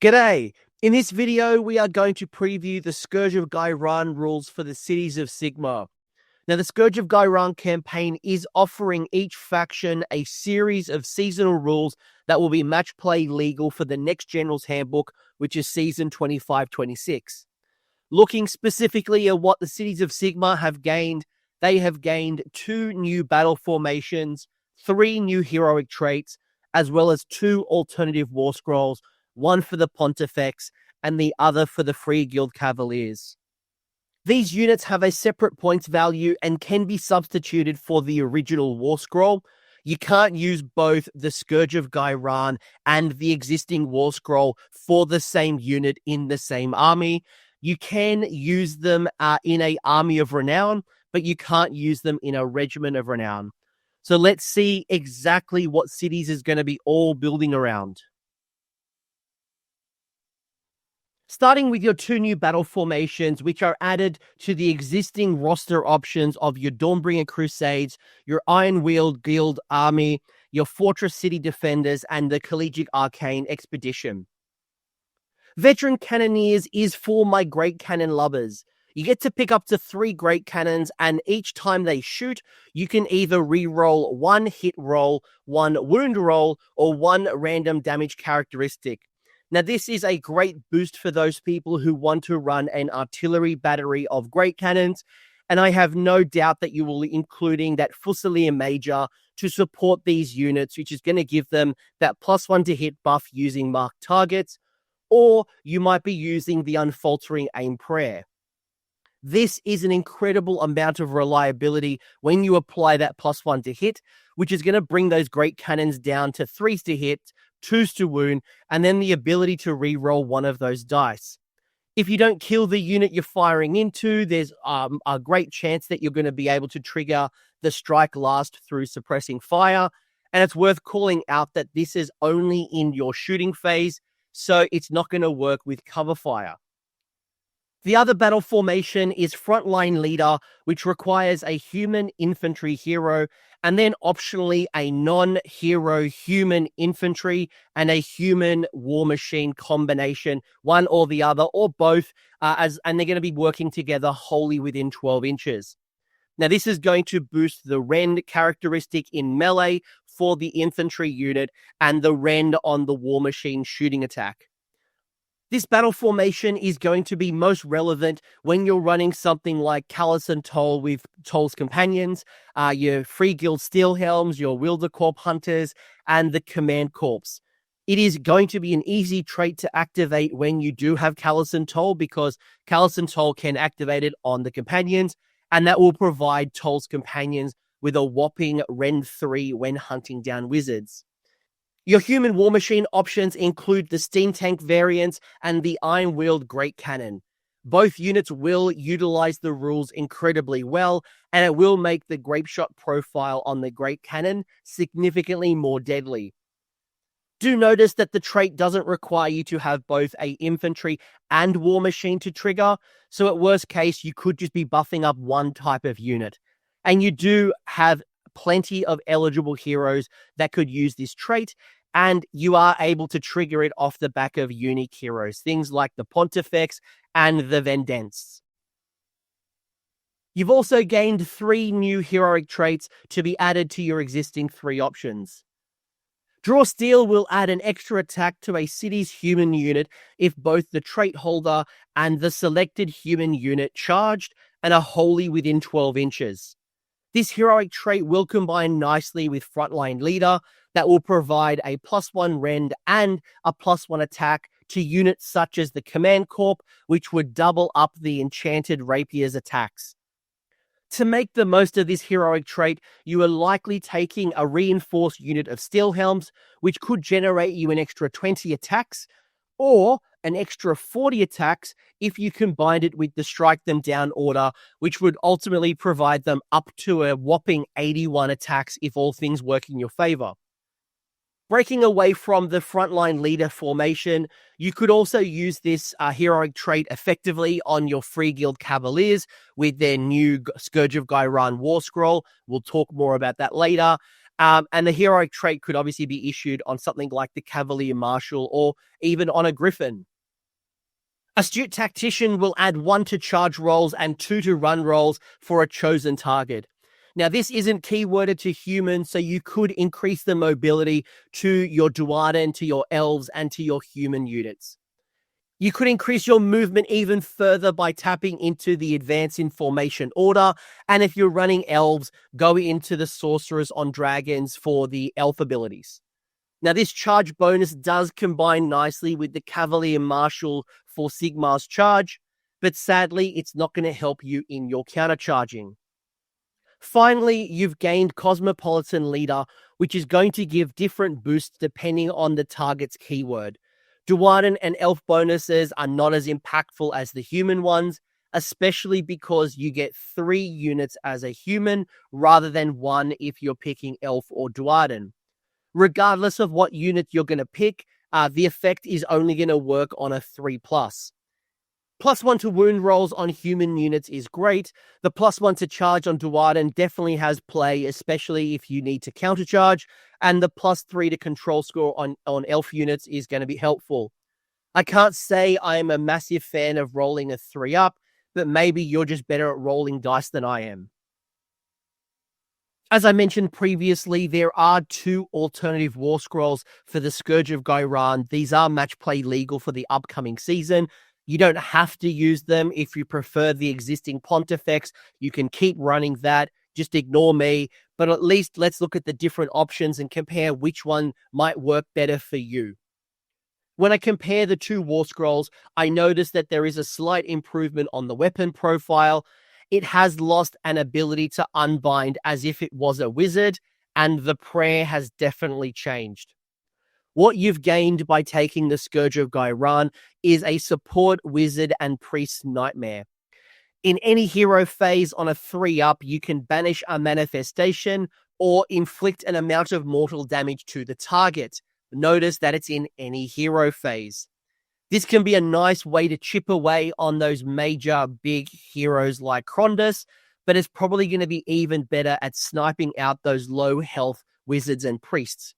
G'day! In this video, we are going to preview the Scourge of Ghyran rules for the Cities of Sigmar. Now, the Scourge of Ghyran campaign is offering each faction a series of seasonal rules that will be match play legal for the next General's Handbook, which is Season 25-26. Looking specifically at what the Cities of Sigmar have gained, they have gained 2 new battle formations, 3 new heroic traits, as well as 2 alternative Warscrolls, one for the Pontifex and the other for the Free Guild Cavaliers. These units have a separate points value and can be substituted for the original Warscroll. You can't use both the Scourge of Ghyran and the existing Warscroll for the same unit in the same army. You can use them in an Army of Renown, but you can't use them in a Regiment of Renown. So let's see exactly what cities is going to be all building around. Starting with your 2 new battle formations, which are added to the existing roster options of your Dawnbringer Crusades, your Iron-Wheeled Guild Army, your Fortress City Defenders, and the Collegiate Arcane Expedition. Veteran Cannoneers is for my Great Cannon lovers. You get to pick up to 3 Great Cannons, and each time they shoot, you can either re-roll 1 hit roll, 1 wound roll, or 1 random damage characteristic. Now, this is a great boost for those people who want to run an artillery battery of great cannons, and I have no doubt that you will be including that Fusilier Major to support these units, which is going to give them that +1 to hit buff using marked targets, or you might be using the Unfaltering Aim Prayer. This is an incredible amount of reliability when you apply that +1 to hit, which is going to bring those great cannons down to 3s to hit, 2s to wound, and then the ability to re-roll 1 of those dice. If you don't kill the unit you're firing into, there's a great chance that you're going to be able to trigger the strike last through suppressing fire. And it's worth calling out that this is only in your shooting phase, so it's not going to work with cover fire. The other battle formation is Frontline Leader, which requires a human infantry hero, and then optionally a non-hero human infantry and a human war machine combination, one or the other, or both, and they're going to be working together wholly within 12 inches. Now, this is going to boost the rend characteristic in melee for the infantry unit and the rend on the war machine shooting attack. This battle formation is going to be most relevant when you're running something like Callus and Toll with Toll's Companions, your Free Guild Steelhelms, your Wildercorp Hunters, and the Command Corps. It is going to be an easy trait to activate when you do have Callus and Toll, because Callus and Toll can activate it on the Companions, and that will provide Toll's Companions with a whopping Rend 3 when hunting down wizards. Your human war machine options include the steam tank variants and the iron-wheeled great cannon. Both units will utilize the rules incredibly well, and it will make the grape shot profile on the great cannon significantly more deadly. Do notice that the trait doesn't require you to have both a infantry and war machine to trigger, so at worst case, you could just be buffing up one type of unit. And you do have plenty of eligible heroes that could use this trait, and you are able to trigger it off the back of unique heroes, things like the Pontifex and the Vendense. You've also gained 3 new heroic traits to be added to your existing 3 options. Draw Steel will add an extra attack to a city's human unit if both the trait holder and the selected human unit charged and are wholly within 12 inches. This heroic trait will combine nicely with Frontline Leader that will provide a +1 rend and a +1 attack to units such as the Command Corps, which would double up the Enchanted Rapier's attacks. To make the most of this heroic trait, you are likely taking a reinforced unit of Steelhelms, which could generate you an extra 20 attacks, or an extra 40 attacks if you combined it with the Strike Them Down order, which would ultimately provide them up to a whopping 81 attacks if all things work in your favor. Breaking away from the Frontline Leader formation, you could also use this heroic trait effectively on your Free Guild Cavaliers with their new Scourge of Ghyran Warscroll. We'll talk more about that later. And the heroic trait could obviously be issued on something like the Cavalier Marshal or even on a Griffin. Astute Tactician will add 1 to charge rolls and 2 to run rolls for a chosen target. Now, this isn't keyworded to humans, so you could increase the mobility to your Duarden, to your elves, and to your human units. You could increase your movement even further by tapping into the Advance in Formation order, and if you're running elves, go into the Sorcerers on Dragons for the elf abilities. Now, this charge bonus does combine nicely with the Cavalier Marshal for Sigmar's charge, but sadly, it's not going to help you in your countercharging. Finally, you've gained Cosmopolitan Leader, which is going to give different boosts depending on the target's keyword. Duarden and elf bonuses are not as impactful as the human ones, especially because you get 3 units as a human rather than 1 if you're picking elf or Duarden. Regardless of what unit you're going to pick, the effect is only going to work on a 3+. +1 to wound rolls on human units is great. The +1 to charge on Duarden definitely has play, especially if you need to countercharge. And the +3 to control score on elf units is going to be helpful. I can't say I'm a massive fan of rolling a 3-up, but maybe you're just better at rolling dice than I am. As I mentioned previously, there are 2 alternative Warscrolls for the Scourge of Ghyran. These are match play legal for the upcoming season. You don't have to use them. If you prefer the existing Pontifex, you can keep running that. Just ignore me. But at least let's look at the different options and compare which one might work better for you. When I compare the 2 Warscrolls, I notice that there is a slight improvement on the weapon profile. It has lost an ability to unbind as if it was a wizard, and the prayer has definitely changed. What you've gained by taking the Scourge of Ghyran is a support wizard and priest nightmare. In any hero phase on a 3-up, you can banish a manifestation or inflict an amount of mortal damage to the target. Notice that it's in any hero phase. This can be a nice way to chip away on those major big heroes like Krondus, but it's probably going to be even better at sniping out those low health wizards and priests.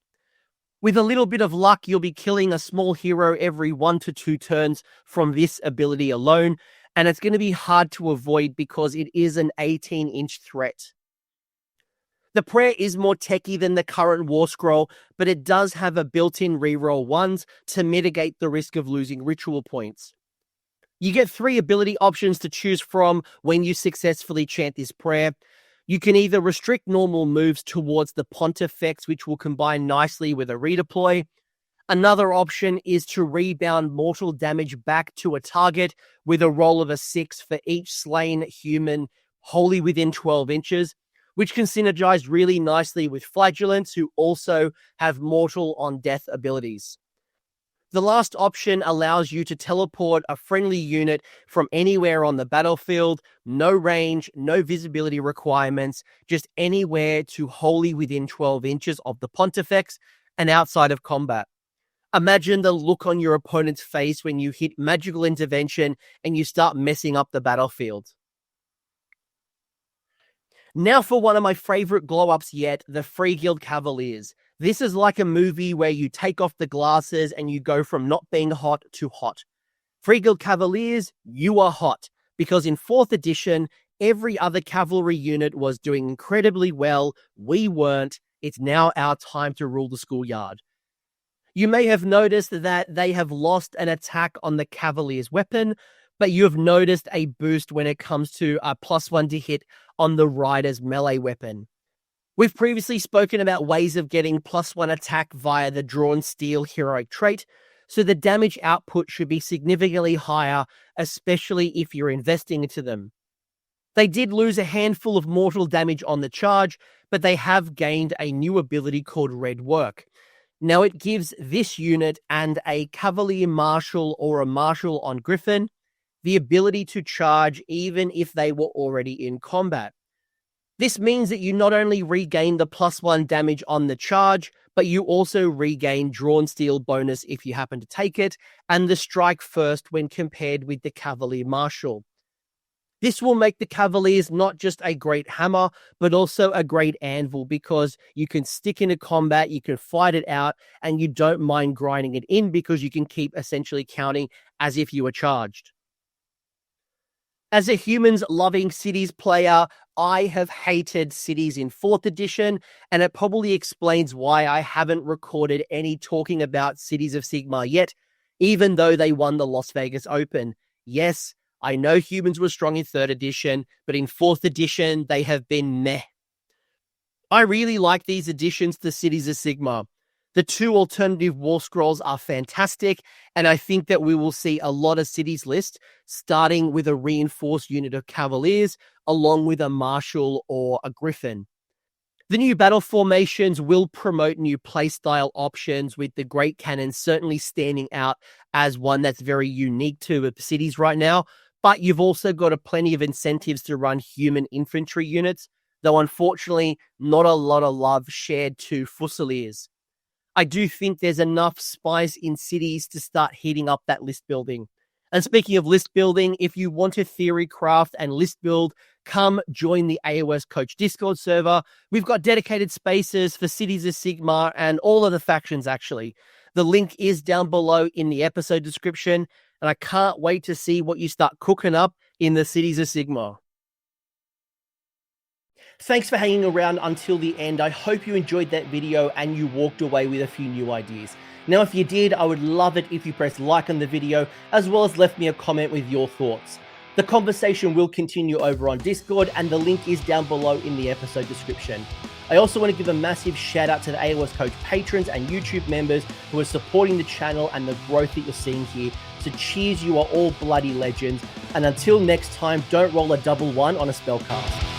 With a little bit of luck, you'll be killing a small hero every 1 to 2 turns from this ability alone, and it's going to be hard to avoid because it is an 18-inch threat. The prayer is more techy than the current Warscroll, but it does have a built-in reroll 1s to mitigate the risk of losing ritual points. You get 3 ability options to choose from when you successfully chant this prayer. You can either restrict normal moves towards the Pontifex, which will combine nicely with a redeploy. Another option is to rebound mortal damage back to a target with a roll of a 6 for each slain human wholly within 12 inches. Which can synergize really nicely with Flagellants, who also have mortal on death abilities. The last option allows you to teleport a friendly unit from anywhere on the battlefield, no range, no visibility requirements, just anywhere to wholly within 12 inches of the Pontifex and outside of combat. Imagine the look on your opponent's face when you hit magical intervention and you start messing up the battlefield. Now for one of my favorite glow-ups yet, the Free Guild Cavaliers. This is like a movie where you take off the glasses and you go from not being hot to hot. Free Guild Cavaliers, you are hot, because in 4th edition, every other cavalry unit was doing incredibly well. We weren't. It's now our time to rule the schoolyard. You may have noticed that they have lost an attack on the Cavalier's weapon, but you have noticed a boost when it comes to a +1 to hit on the Rider's melee weapon. We've previously spoken about ways of getting +1 attack via the Drawn Steel heroic trait, so the damage output should be significantly higher, especially if you're investing into them. They did lose a handful of mortal damage on the charge, but they have gained a new ability called Red Work. Now it gives this unit and a Cavalier Marshal or a Marshal on Griffin the ability to charge even if they were already in combat. This means that you not only regain the +1 damage on the charge, but you also regain Drawn Steel bonus if you happen to take it, and the strike first when compared with the Cavalier Marshal. This will make the Cavaliers not just a great hammer, but also a great anvil, because you can stick into combat, you can fight it out, and you don't mind grinding it in because you can keep essentially counting as if you were charged. As a humans-loving Cities player, I have hated Cities in 4th edition, and it probably explains why I haven't recorded any talking about Cities of Sigmar yet, even though they won the Las Vegas Open. Yes, I know humans were strong in 3rd edition, but in 4th edition, they have been meh. I really like these additions to Cities of Sigmar. The 2 alternative Warscrolls are fantastic, and I think that we will see a lot of cities list, starting with a reinforced unit of Cavaliers, along with a Marshal or a Griffin. The new battle formations will promote new playstyle options, with the Great Cannon certainly standing out as one that's very unique to the cities right now, but you've also got plenty of incentives to run human infantry units, though unfortunately not a lot of love shared to Fusiliers. I do think there's enough spice in cities to start heating up that list building. And speaking of list building, if you want to theory craft and list build, come join the AOS Coach Discord server. We've got dedicated spaces for Cities of Sigmar and all of the factions, actually. The link is down below in the episode description, and I can't wait to see what you start cooking up in the Cities of Sigmar. Thanks for hanging around until the end. I hope you enjoyed that video and you walked away with a few new ideas. Now, if you did, I would love it if you pressed like on the video, as well as left me a comment with your thoughts. The conversation will continue over on Discord, and the link is down below in the episode description. I also want to give a massive shout out to the AOS Coach patrons and YouTube members who are supporting the channel and the growth that you're seeing here. So cheers, you are all bloody legends. And until next time, don't roll a double one on a spellcast.